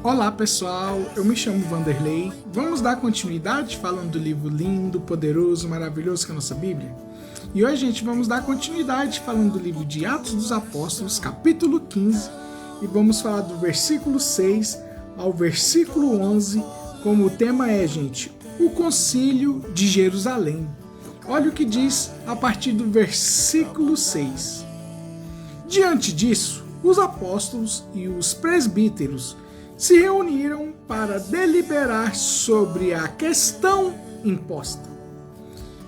Olá pessoal, eu me chamo Vanderlei. Vamos dar continuidade falando do livro lindo, poderoso, maravilhoso que é a nossa Bíblia? E hoje, gente, vamos dar continuidade falando do livro de Atos dos Apóstolos, capítulo 15, e vamos falar do versículo 6 ao versículo 11, como o tema é, gente, o Concílio de Jerusalém. Olha o que diz a partir do versículo 6. Diante disso, os apóstolos e os presbíteros se reuniram para deliberar sobre a questão imposta.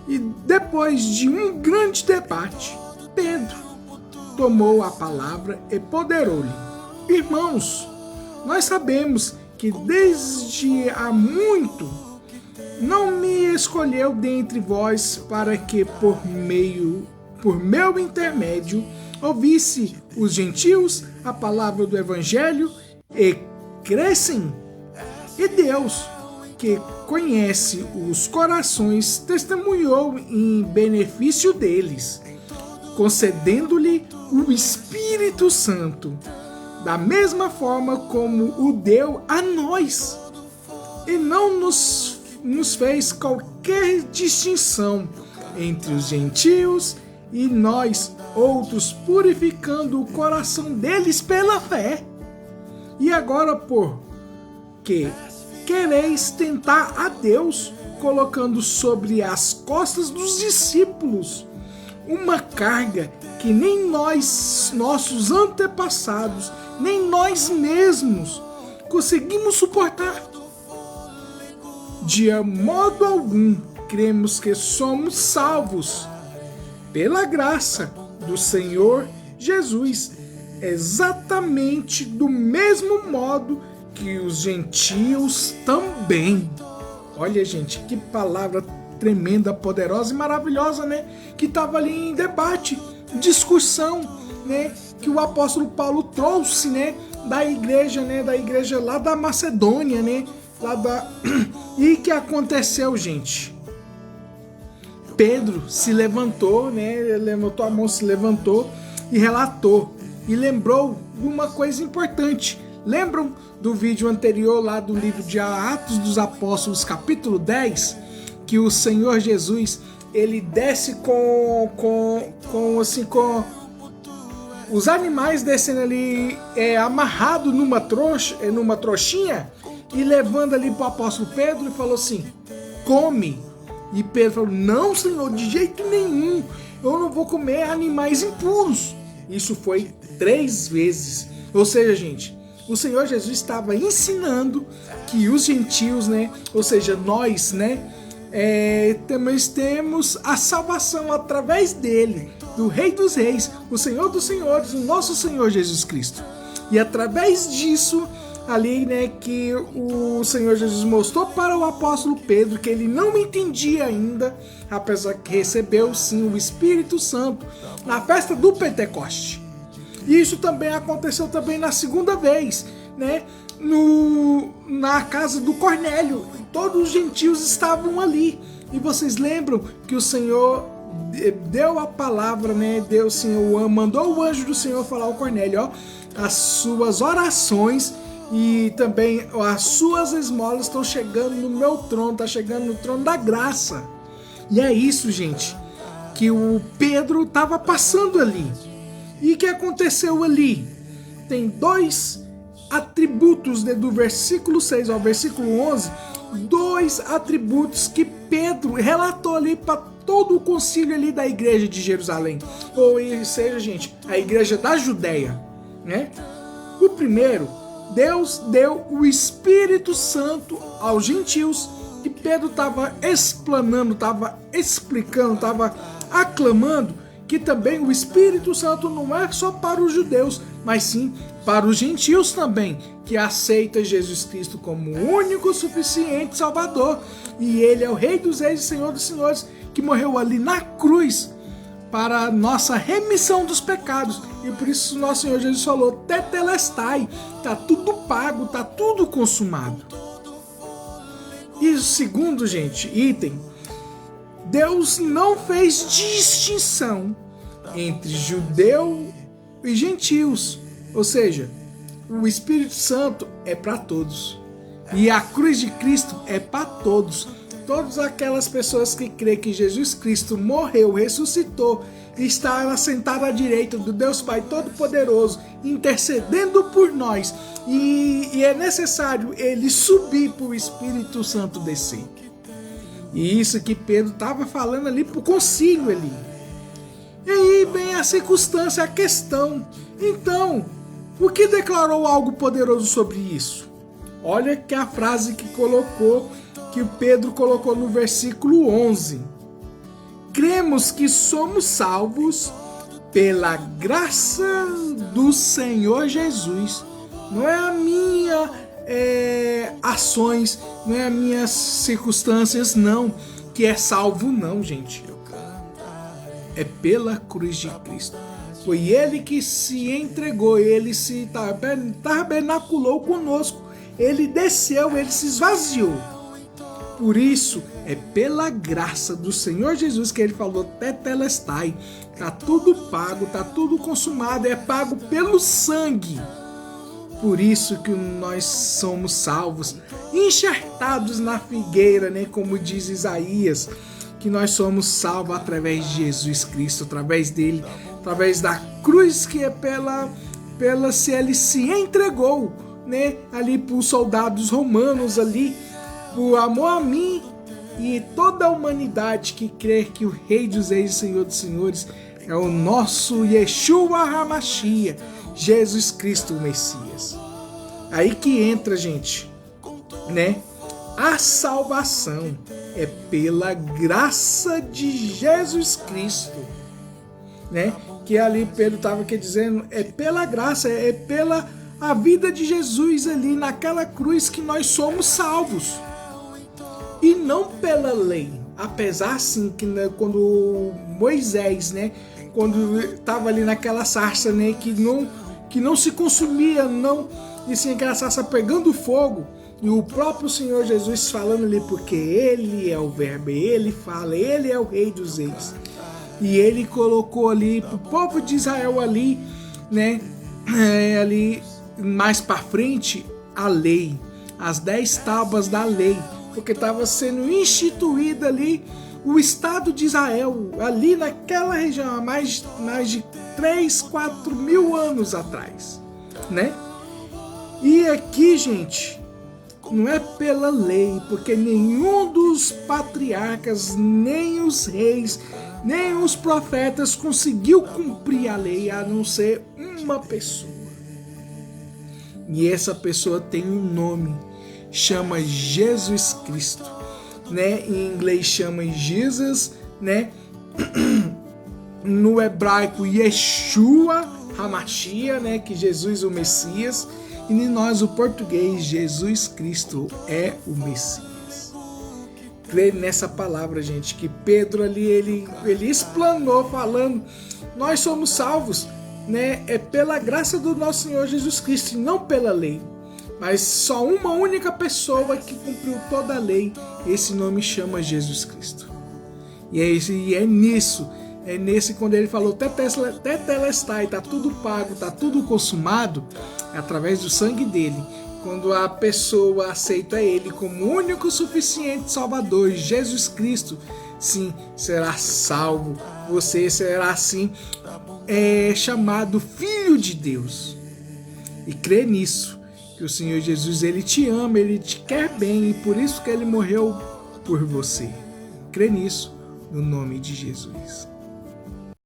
E depois de um grande debate, Pedro tomou a palavra e ponderou-lhe: Irmãos, nós sabemos que desde há muito não me escolheu dentre vós para que por meu intermédio ouvisse os gentios a palavra do evangelho e crescem. E Deus, que conhece os corações, testemunhou em benefício deles, concedendo-lhe o Espírito Santo, da mesma forma como o deu a nós, e não nos fez qualquer distinção entre os gentios e nós outros, purificando o coração deles pela fé. E agora, por que quereis tentar a Deus, colocando sobre as costas dos discípulos uma carga que nem nossos antepassados, nem nós mesmos conseguimos suportar? De modo algum cremos que somos salvos pela graça do Senhor Jesus, exatamente do mesmo modo que os gentios também. Olha, gente, que palavra tremenda, poderosa e maravilhosa, né? Que estava ali em debate, discussão, né? Que o apóstolo Paulo trouxe, né? Da igreja lá da Macedônia, né? E que aconteceu, gente? Pedro se levantou, né? Ele levantou a mão, se levantou e relatou. E lembrou de uma coisa importante. Lembram do vídeo anterior lá do livro de Atos dos Apóstolos, capítulo 10? Que o Senhor Jesus, ele desce com os animais descendo ali amarrado numa trouxinha e levando ali para o apóstolo Pedro e falou assim: come. E Pedro falou: não, Senhor, de jeito nenhum, eu não vou comer animais impuros. Isso foi 3 vezes. Ou seja, gente, o Senhor Jesus estava ensinando que os gentios, né, ou seja, nós, né, também temos a salvação através dele, do Rei dos Reis, o Senhor dos Senhores, o nosso Senhor Jesus Cristo. E através disso, ali, né, que o Senhor Jesus mostrou para o apóstolo Pedro que ele não entendia ainda, apesar que recebeu sim o Espírito Santo na festa do Pentecoste. E isso também aconteceu também na segunda vez, né, na casa do Cornélio. Todos os gentios estavam ali. E vocês lembram que o Senhor deu a palavra, né? Mandou o anjo do Senhor falar ao Cornélio: ó, as suas orações e também as suas esmolas estão chegando no meu trono, está chegando no trono da graça. E é isso, gente, que o Pedro estava passando ali. E o que aconteceu ali? Tem 2 atributos, né, do versículo 6 ao versículo 11, 2 atributos que Pedro relatou ali para todo o concílio ali da igreja de Jerusalém. Ou seja, gente, a igreja da Judéia, né? O primeiro, Deus deu o Espírito Santo aos gentios, que Pedro estava explanando, estava explicando, estava aclamando que também o Espírito Santo não é só para os judeus, mas sim para os gentios também, que aceitam Jesus Cristo como o único suficiente Salvador. E ele é o Rei dos Reis e Senhor dos Senhores, que morreu ali na cruz para a nossa remissão dos pecados. E por isso nosso Senhor Jesus falou: tetelestai, está tudo pago, está tudo consumado. E o segundo, gente, item: Deus não fez distinção entre judeu e gentios. Ou seja, o Espírito Santo é para todos. E a cruz de Cristo é para todos. Todas aquelas pessoas que creem que Jesus Cristo morreu, ressuscitou, está sentado à direita do Deus Pai Todo-Poderoso, intercedendo por nós. E é necessário ele subir para o Espírito Santo descer. E isso que Pedro estava falando ali para o concílio ali. E aí vem a circunstância, a questão. Então, o que declarou algo poderoso sobre isso? Olha que a frase que o Pedro colocou no versículo 11. Cremos que somos salvos pela graça do Senhor Jesus. Não é a minha ações, não é as minhas circunstâncias, não, que é salvo, não, gente. É pela cruz de Cristo. Foi ele que se entregou, ele se tabernaculou conosco, ele desceu, ele se esvaziou. Por isso, é pela graça do Senhor Jesus que ele falou, tetelestai, tá tudo pago, tá tudo consumado, é pago pelo sangue. Por isso que nós somos salvos, enxertados na figueira, né, como diz Isaías, que nós somos salvos através de Jesus Cristo, através dele, através da cruz que é pela se ele se entregou, né, ali para os soldados romanos ali, por amor a mim e toda a humanidade que crê que o Rei dos Reis e Senhor dos Senhores é o nosso Yeshua HaMashiach, Jesus Cristo o Messias. Aí que entra, gente, né? A salvação é pela graça de Jesus Cristo, né? Que ali Pedro estava dizendo, é pela graça, é pela a vida de Jesus ali naquela cruz que nós somos salvos. E não pela lei, apesar sim que, né, quando Moisés, né, quando estava ali naquela sarça, né, que não se consumia, não, e sim aquela sarça pegando fogo, e o próprio Senhor Jesus falando ali, porque ele é o verbo, ele fala, ele é o Rei dos Reis, e ele colocou ali para o povo de Israel ali, né, ali mais para frente, a lei, as 10 tábuas da lei, porque estava sendo instituída ali o Estado de Israel, ali naquela região, há mais de 3, 4 mil anos atrás, né? E aqui, gente, não é pela lei, porque nenhum dos patriarcas, nem os reis, nem os profetas conseguiu cumprir a lei, a não ser uma pessoa. E essa pessoa tem um nome, chama Jesus Cristo, né? Em inglês chama Jesus, né? No hebraico Yeshua HaMashiach, né? Que Jesus o Messias, e em nós o português Jesus Cristo é o Messias. Crê nessa palavra, gente, que Pedro ali ele explanou falando, nós somos salvos, né? É pela graça do nosso Senhor Jesus Cristo e não pela lei. Mas só uma única pessoa que cumpriu toda a lei, esse nome chama Jesus Cristo. E é nesse quando ele falou tetelestai, tá tudo pago, tá tudo consumado, é através do sangue dele. Quando a pessoa aceita ele como único suficiente Salvador, Jesus Cristo, sim, será salvo. Você será assim chamado Filho de Deus. E crê nisso. Que o Senhor Jesus, ele te ama, ele te quer bem e por isso que ele morreu por você. Crê nisso, no nome de Jesus.